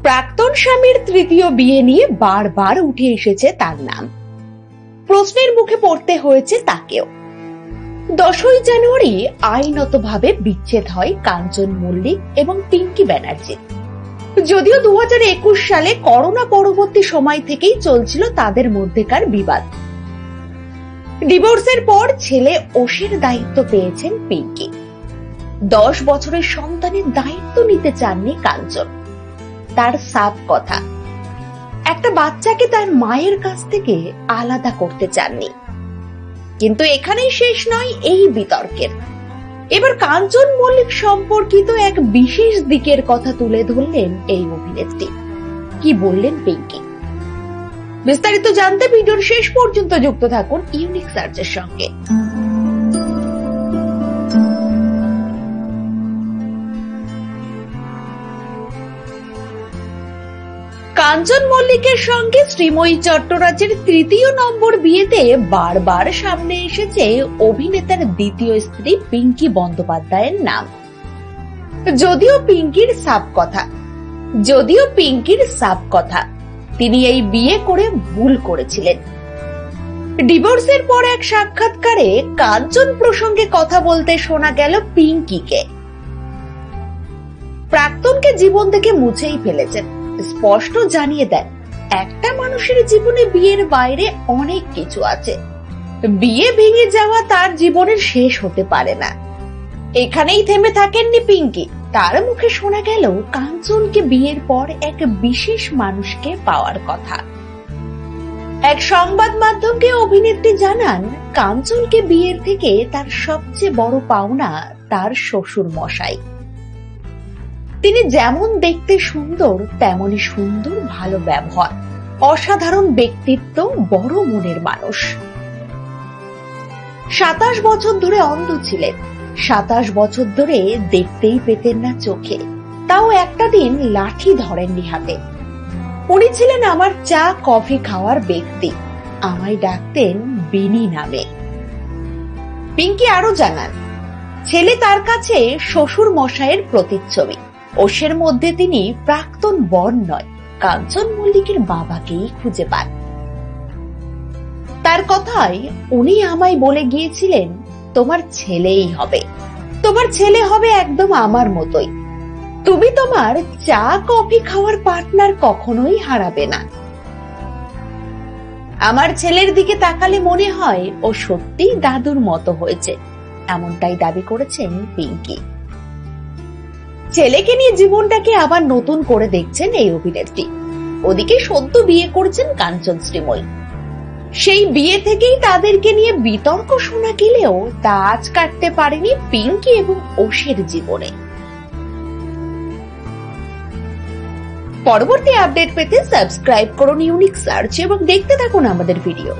প্রাক্তন স্বামীর তৃতীয় বিয়ে নিয়ে বারবার উঠে এসেছে তার নাম। প্রশ্নের মুখে পড়তে হয়েছে তাকেও। 10ই জানুয়ারি আইনতভাবে বিচ্ছেদ হয় কাঞ্চন মল্লিক এবং পিঙ্কি ব্যানার্জি। যদিও 2021 সালে করোনা পরবর্তী সময় থেকেই চলছিল তাদের মধ্যেকার বিবাদ। ডিভোর্সের পর ছেলে ওশের দায়িত্ব পেয়েছেন পিঙ্কি। 10 বছরের সন্তানের দায়িত্ব নিতে চাননি কাঞ্চন। তার সাফ কথা, একটা বাচ্চাকে তার মায়ের কাছ থেকে আলাদা করতে চাননি। কিন্তু এখানেই শেষ নয় এই বিতর্কের। এবার কাঞ্চন মল্লিক সম্পর্কিত এক বিশেষ দিকের কথা তুলে ধরলেন এই অভিনেত্রী। কি বললেন পিঙ্কি, বিস্তারিত জানতে ভিডিওর শেষ পর্যন্ত যুক্ত থাকুন ইউনিক সার্চের সঙ্গে। কাঞ্চন মল্লিকের সঙ্গে শ্রীময়ী চট্টরাজের তৃতীয় নম্বর বিয়েতে বারবার সামনে এসেছে অভিনেতার দ্বিতীয় স্ত্রী পিঙ্কি বন্দ্যোপাধ্যায়ের নাম। যদিও পিঙ্কির সাফ কথা, তিনি এই বিয়ে করে ভুল করেছিলেন। ডিভোর্সের পর এক সাক্ষাৎকারে কাঞ্চন প্রসঙ্গে কথা বলতে শোনা গেল পিঙ্কিকে। প্রাক্তনকে জীবন থেকে মুছেই ফেলেছেন, স্পষ্ট জানিয়ে দেন একটা মানুষের জীবনে বিয়ের বাইরে অনেক কিছু আছে। বিয়ে ভেঙে যাওয়া তার জীবনের শেষ হতে পারে না। এখানেই থেমে থাকেননি পিঙ্কি। তার মুখে শোনা গেল কাঞ্চনকে বিয়ের পর এক বিশেষ মানুষকে পাওয়ার কথা। এক সংবাদ মাধ্যমকে অভিনেত্রী জানান, কাঞ্চনকে বিয়ের থেকে তার সবচেয়ে বড় পাওনা তার শ্বশুর মশাই। তিনি যেমন দেখতে সুন্দর, তেমনি সুন্দর ভালো ব্যবহার, অসাধারণ ব্যক্তিত্ব, বড় মনের মানুষ। 27 বছর ধরে অন্ধ ছিলেন। 27 বছর ধরে দেখতেই পেতেন না চোখে, তাও একটা দিন লাঠি ধরেননি হাতে। উনি ছিলেন আমার চা কফি খাওয়ার ব্যক্তি, আমায় ডাকতেন বিনি নামে। পিঙ্কি আরো জানান, ছেলে তার কাছে শ্বশুর মশাইয়ের প্রতিচ্ছবি। ওশের মধ্যে তিনি প্রাক্তন বর নয়, কাঞ্চন মল্লিকের বাবাকেই খুঁজে পান। তার কথায় উনি আমায় বলে গিয়েছিলেন, তোমার ছেলেই হবে, তোমার ছেলে হবে একদম আমার মতোই। তুমি তোমার চা কফি খাওয়ার পার্টনার কখনোই হারাবে না। আমার ছেলের দিকে তাকালে মনে হয় ও সত্যিই দাদুর মতো হয়েছে, এমনটাই দাবি করেছেন পিঙ্কি। ছেলেকে নিয়ে জীবনটাকে আবার নতুন করে দেখছেন এই অভিনেত্রী। ওদিকে সদ্য বিয়ে করেছেন কাঞ্চন শ্রীময়ী। সেই বিয়ে থেকেই তাদেরকে নিয়ে বিতর্ক শোনা গেলেও তা আজ কাটতে পারেনি পিঙ্কি এবং ওশের জীবনে। পরবর্তী আপডেট পেতে সাবস্ক্রাইব করুন ইউনিক সার্চ এবং দেখতে থাকুন আমাদের ভিডিও।